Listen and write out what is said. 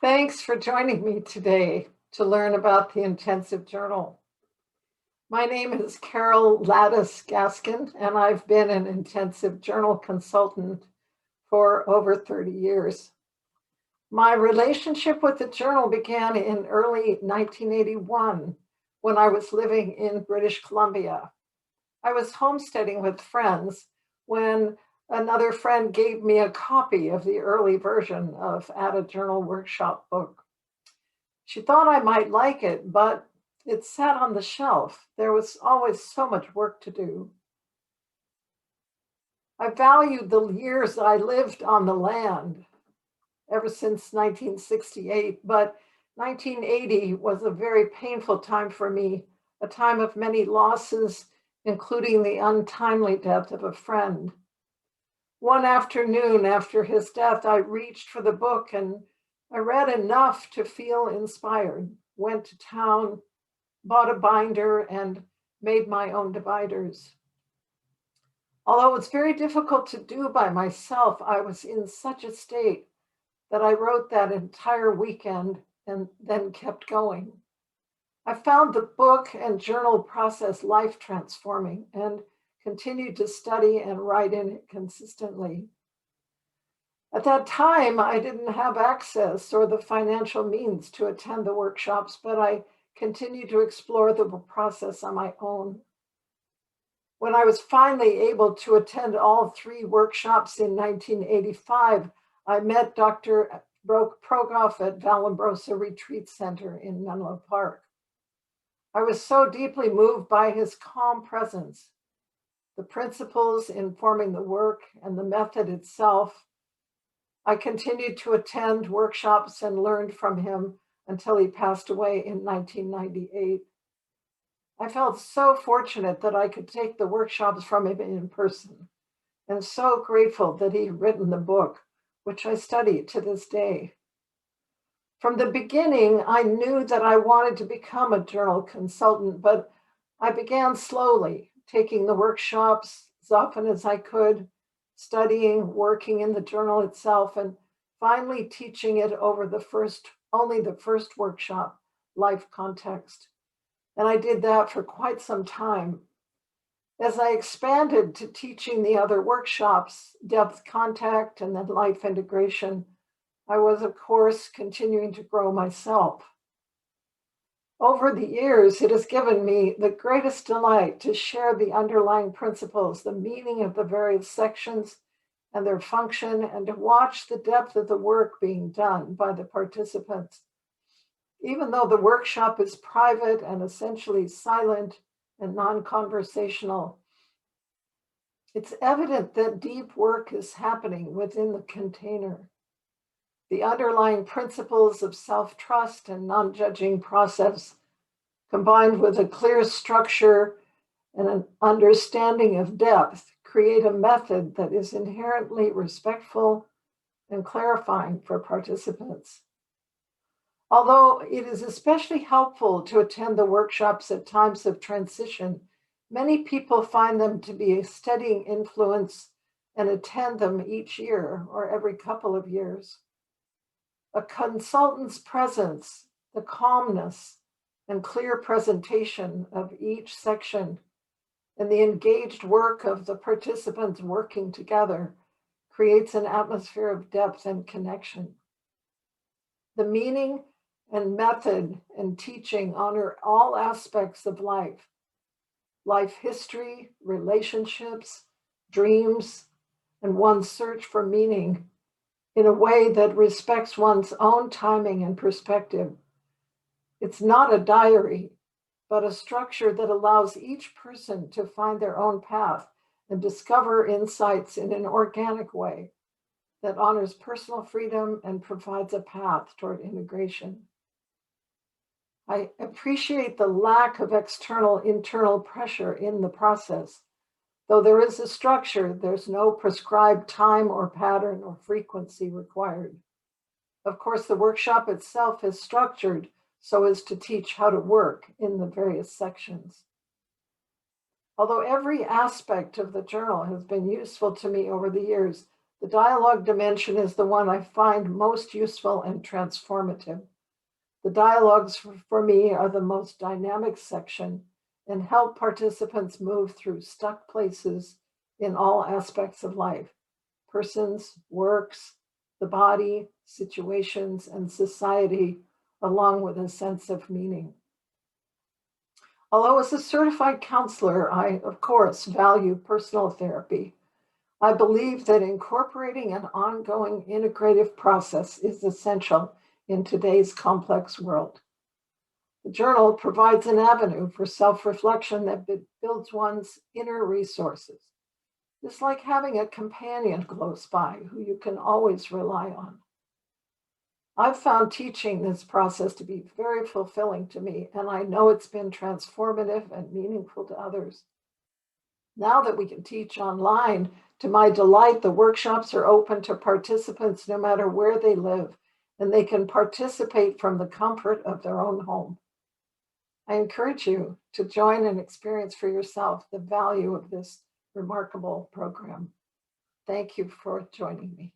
Thanks for joining me today to learn about the intensive journal. My name is Carol Ladas-Gaskin, and I've been an intensive journal consultant for over 30 years. My relationship with the journal began in early 1981 when I was living in British Columbia. I was homesteading with friends when another friend gave me a copy of the early version of At a Journal Workshop book. She thought I might like it, but it sat on the shelf. There was always so much work to do. I valued the years I lived on the land ever since 1968, but 1980 was a very painful time for me, a time of many losses, including the untimely death of a friend. One afternoon after his death, I reached for the book and I read enough to feel inspired, went to town, bought a binder, and made my own dividers. Although it's very difficult to do by myself, I was in such a state that I wrote that entire weekend and then kept going. I found the book and journal process life transforming and continued to study and write in it consistently. At that time, I didn't have access or the financial means to attend the workshops, but I continued to explore the process on my own. When I was finally able to attend all 3 workshops in 1985, I met Dr. Progoff at Vallombrosa Retreat Center in Menlo Park. I was so deeply moved by his calm presence, the principles informing the work, and the method itself. I continued to attend workshops and learned from him until he passed away in 1998. I felt so fortunate that I could take the workshops from him in person, and so grateful that he had written the book, which I study to this day. From the beginning, I knew that I wanted to become a journal consultant, but I began slowly, taking the workshops as often as I could, studying, working in the journal itself, and finally teaching it over only the first workshop, Life Context. And I did that for quite some time. As I expanded to teaching the other workshops, Depth Contact and then Life Integration, I was, of course, continuing to grow myself. Over the years, it has given me the greatest delight to share the underlying principles, the meaning of the various sections and their function, and to watch the depth of the work being done by the participants. Even though the workshop is private and essentially silent and non-conversational, it's evident that deep work is happening within the container. The underlying principles of self-trust and non-judging process, combined with a clear structure and an understanding of depth, create a method that is inherently respectful and clarifying for participants. Although it is especially helpful to attend the workshops at times of transition, many people find them to be a steadying influence and attend them each year or every couple of years. A consultant's presence, the calmness and clear presentation of each section, and the engaged work of the participants working together creates an atmosphere of depth and connection. The meaning and method and teaching honor all aspects of life history, relationships, dreams, and one's search for meaning in a way that respects one's own timing and perspective. It's not a diary, but a structure that allows each person to find their own path and discover insights in an organic way that honors personal freedom and provides a path toward integration. I appreciate the lack of internal pressure in the process. Though there is a structure, there's no prescribed time or pattern or frequency required. Of course, the workshop itself is structured so as to teach how to work in the various sections. Although every aspect of the journal has been useful to me over the years, The dialogue dimension is the one I find most useful and transformative. The dialogues for me are the most dynamic section and help participants move through stuck places in all aspects of life: persons, works, the body, situations, and society, along with a sense of meaning. Although as a certified counselor, I, of course, value personal therapy, I believe that incorporating an ongoing integrative process is essential in today's complex world. The journal provides an avenue for self-reflection that builds one's inner resources. It's like having a companion close by who you can always rely on. I've found teaching this process to be very fulfilling to me, and I know it's been transformative and meaningful to others. Now that we can teach online, to my delight, the workshops are open to participants no matter where they live, and they can participate from the comfort of their own home. I encourage you to join and experience for yourself the value of this remarkable program. Thank you for joining me.